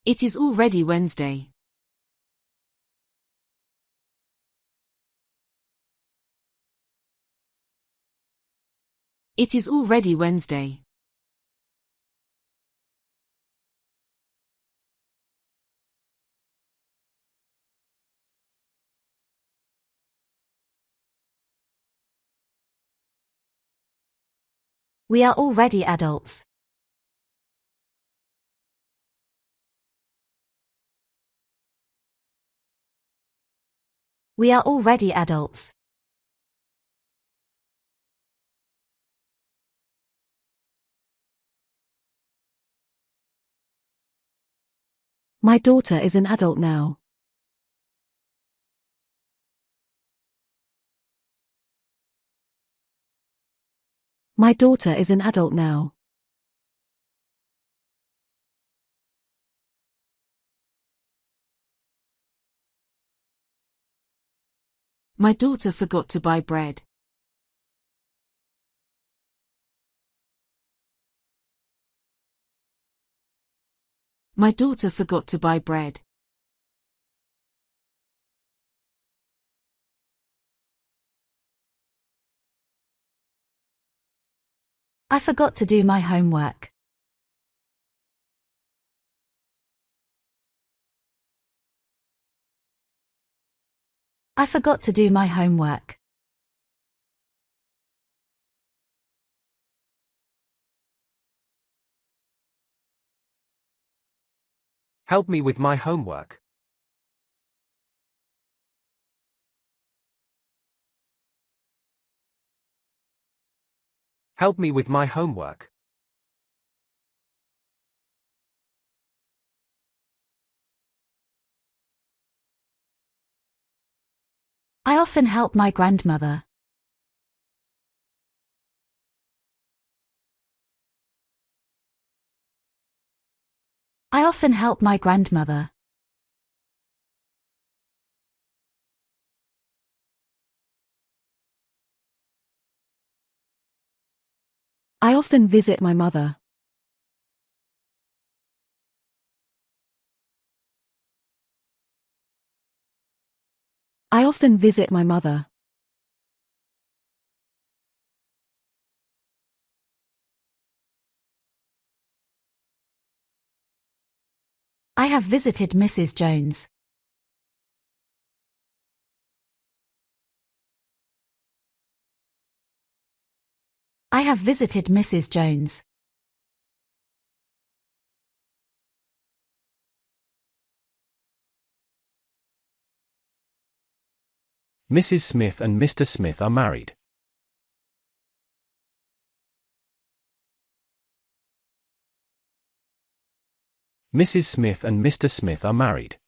It is already Wednesday. It is already Wednesday. We are already adults. We are already adults. My daughter is an adult now. My daughter is an adult now. My daughter forgot to buy bread. My daughter forgot to buy bread. I forgot to do my homework. I forgot to do my homework. Help me with my homework. Help me with my homework. I often help my grandmother. I often help my grandmother. I often visit my mother. I often visit my mother. I have visited Mrs. Jones. I have visited Mrs. Jones. Mrs. Smith and Mr. Smith are married. Mrs. Smith and Mr. Smith are married.